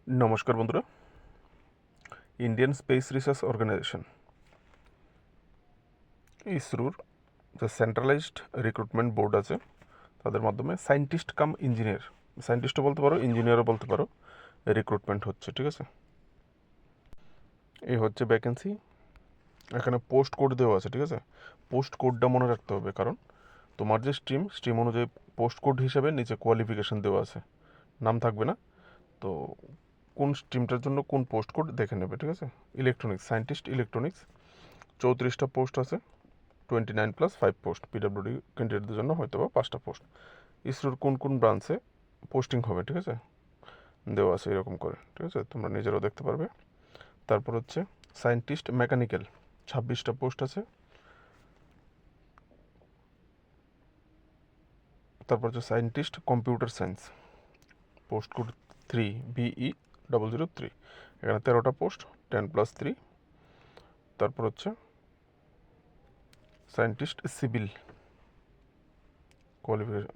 নমস্কার বন্ধুরা। Indian space research organisation ইসরোর যে সেন্ট্রালাইজড রিক্রুটমেন্ট বোর্ড আছে তাদের মাধ্যমে সায়েন্টিস্ট কাম ইঞ্জিনিয়ার, সায়েন্টিস্টও বলতে পারো ইঞ্জিনিয়ারও বলতে পারো, রিক্রুটমেন্ট হচ্ছে। ঠিক আছে, এই হচ্ছে ভ্যাকেন্সি। এখানে পোস্ট কোড দেওয়া আছে। ঠিক আছে, পোস্ট কোডটা মনে রাখতে হবে, কারণ তোমার যে স্ট্রিম অনুযায়ী পোস্ট কোড হিসেবে নিচে কোয়ালিফিকেশান দেওয়া আছে, নাম থাকবে না। তো কোন স্ট্রিমটার জন্য কোন পোস্ট কোড দেখে নেবে। ঠিক আছে, ইলেকট্রনিক্স, সায়েন্টিস্ট ইলেকট্রনিক্স, 34টা পোস্ট আছে, 29+5 পোস্ট। পিডাব্লিউডি ক্যান্ডিডেটদের জন্য হয়তো বা 5টা পোস্ট। ইসরোর কোন কোন ব্রাঞ্চে পোস্টিং হবে, ঠিক আছে, দেওয়া আছে এরকম করে। ঠিক আছে, তোমরা নিজেরাও দেখতে পারবে। তারপর হচ্ছে সায়েন্টিস্ট মেকানিক্যাল, 26টা পোস্ট আছে। তারপর হচ্ছে scientist computer science, post code 3BE003, এখানে 13টা পোস্ট, 10+3। তারপর হচ্ছে scientist civil, qualification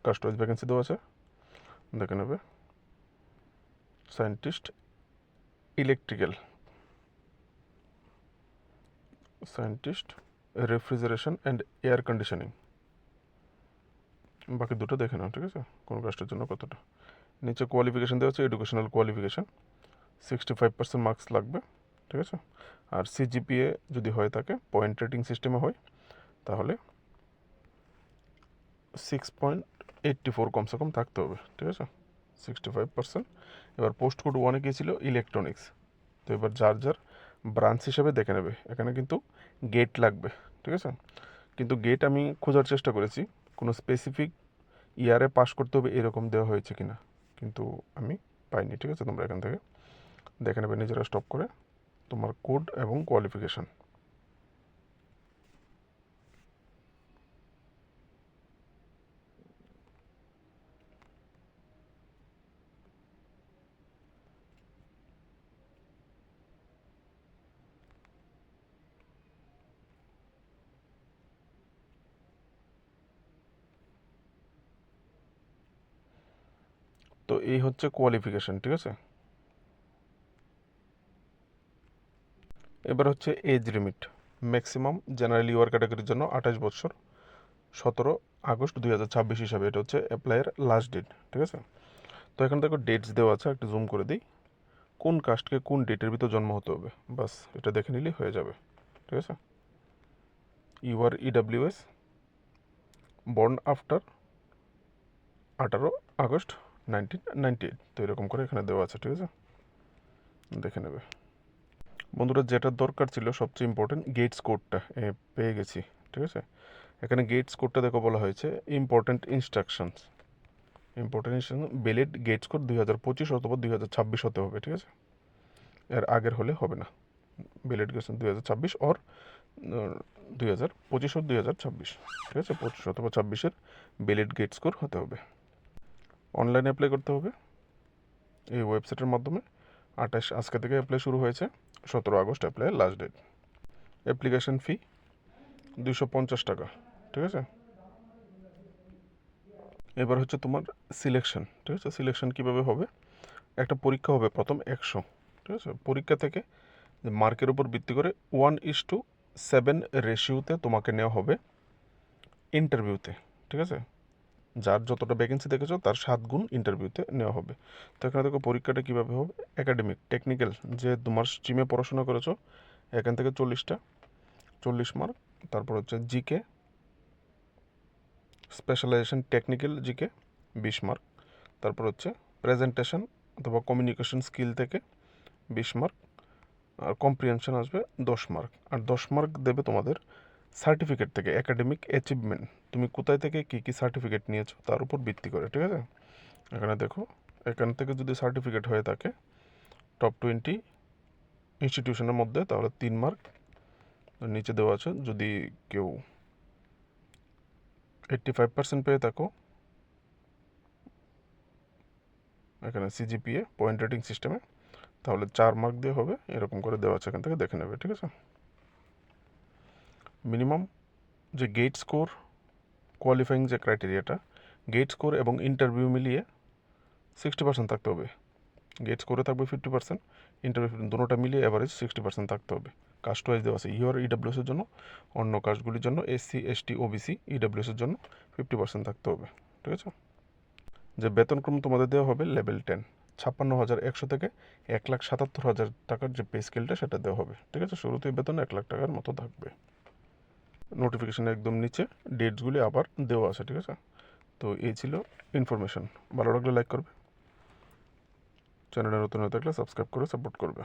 caste wise vacancy দেওয়া আছে, দেখে নেবে। Scientist electrical, scientist refrigeration and air conditioning, বাকি দুটো দেখে নাও। ঠিক আছে, কোন কাস্টের জন্য কতটা। নিচে কোয়ালিফিকেশান দেওয়া আছে, এডুকেশনাল কোয়ালিফিকেশান, 65% মার্কস লাগবে। ঠিক আছে, আর সিজিপিএ যদি হয়ে থাকে, পয়েন্ট রেটিং সিস্টেমে হয়, তাহলে 6.84 কমসে কম থাকতে হবে। ঠিক আছে, 65%। এবার পোস্ট কোড 1-এ গিয়েছিল ইলেকট্রনিক্স। তো এবার যার যার ব্রাঞ্চ হিসেবে দেখে নেবে। এখানে কিন্তু গেট লাগবে। ঠিক আছে, কিন্তু গেট আমি খোঁজার চেষ্টা করেছি, কোনো স্পেসিফিক ইয়ারে পাস করতে হবে এরকম দেওয়া হয়েছে কিনা, কিন্তু আমি পাইনি। ঠিক আছে, তোমরা এখান থেকে দেখে নেবে নিজেরা স্টপ করে তোমার কোড এবং কোয়ালিফিকেশান। তো এই হচ্ছে কোয়ালিফিকেশান। ঠিক আছে, এবার হচ্ছে age limit. Maximum general UR ক্যাটাগরির জন্য 28 বছর, 17 আগস্ট 2026 হিসাবে এটা হচ্ছে অ্যাপ্লাইয়ের লাস্ট ডেট। ঠিক আছে, তো এখানে দেখো ডেটস দেওয়া আছে, একটু জুম করে দিই। কোন কাস্টকে কোন ডেটের ভিতর জন্ম হতে হবে, বাস এটা দেখে নিলেই হয়ে যাবে। ঠিক আছে, UR EWS, born after 18 August 1998, তো এরকম করে এখানে দেওয়া আছে। ঠিক আছে, দেখে নেবে বন্ধুরা। যেটা দরকার ছিল সবচেয়ে ইম্পর্টেন্ট, গেটস কোডটা পেয়ে গেছি। ঠিক আছে, এখানে গেটস কোডটা দেখো বলা হয়েছে important instructions, valid GATE's code 2025 অথবা 2026 হতে হবে। ঠিক আছে, এর আগের হলে হবে না। ভ্যালিড গেটস 2026 অর 2025 ওর 2026। ঠিক আছে, 25 অথবা 26-এর ভ্যালিড গেট স্কোর হতে হবে। অনলাইনে অ্যাপ্লাই করতে হবে এই ওয়েবসাইটের মাধ্যমে। আজকে থেকে অ্যাপ্লাই শুরু হয়েছে, 17 আগস্ট অ্যাপ্লাইয়ের লাস্ট ডেট। অ্যাপ্লিকেশন ফি 250 টাকা। ঠিক আছে, এবার হচ্ছে তোমার সিলেকশন। ঠিক আছে, সিলেকশন কীভাবে হবে, একটা পরীক্ষা হবে প্রথম 100। ঠিক আছে, পরীক্ষা থেকে মার্কের উপর ভিত্তি করে 1:7 রেশিওতে তোমাকে নেওয়া হবে ইন্টারভিউতে। ঠিক আছে, যার যতটা ভ্যাকেন্সি দেখেছো তার 7 গুণ ইন্টারভিউতে নেওয়া হবে। তো এখানে দেখো পরীক্ষাটা কীভাবে হবে। একাডেমিক, টেকনিক্যাল, যে তোমার স্ট্রিমে পড়াশোনা করেছো এখান থেকে 40টা, 40 মার্ক। তারপর হচ্ছে GK, specialisation technical GK, 20 mark. তারপর হচ্ছে প্রেজেন্টেশন অথবা কমিউনিকেশন স্কিল থেকে 20 মার্ক। আর কম্প্রিহেনশন আসবে 10 মার্ক। আর 10 মার্ক দেবে তোমাদের সার্টিফিকেট থেকে, একাডেমিক অ্যাচিভমেন্ট, তুমি কোথায় থেকে কী কী সার্টিফিকেট নিয়েছো তার উপর ভিত্তি করে। ঠিক আছে, এখানে দেখো এখান থেকে যদি সার্টিফিকেট হয়ে থাকে টপ 20 ইনস্টিটিউশনের মধ্যে, তাহলে 3 মার্ক। নিচে দেওয়া আছে যদি কেউ 85% পেয়ে থাকো, এখানে সিজিপিএ পয়েন্ট রেটিং সিস্টেমে, তাহলে 4 মার্ক দিয়ে হবে। এরকম করে দেওয়া আছে, এখান থেকে দেখে নেবে। ঠিক আছে, মিনিমাম যে গেট স্কোর, কোয়ালিফাইং যে ক্রাইটেরিয়াটা, গেট স্কোর এবং ইন্টারভিউ মিলিয়ে 60% থাকতে হবে। গেটস করে থাকবে 50%, ইন্টারভিউ দুটোটা মিলিয়ে অ্যাভারেজ 60% থাকতে হবে। কাস্ট ওয়াইজ দেওয়া আছে, ইউআর ইডাব্লিউএসের জন্য, অন্য কাস্টগুলির জন্য এসসি এসটি ওবিসি ইডাব্লিউএসের জন্য 50% থাকতে হবে, ঠিক আছে। যে বেতনক্রম তোমাদের দেওয়া হবে লেভেল 10, 56,100 থেকে 1,77,000 টাকার যে পে স্কেলটা সেটা দেওয়া হবে, ঠিক আছে। শুরুতেই বেতন 1 লাখ টাকার মতো থাকবে। নোটিফিকেশানের একদম নিচে ডেটসগুলি আবার দেওয়া আছে, ঠিক আছে। তো এই ছিল ইনফরমেশন। ভালো লাগলে লাইক করবে, চ্যানেলে নতুন হয়ে থাকলে সাবস্ক্রাইব করে সাপোর্ট করবে।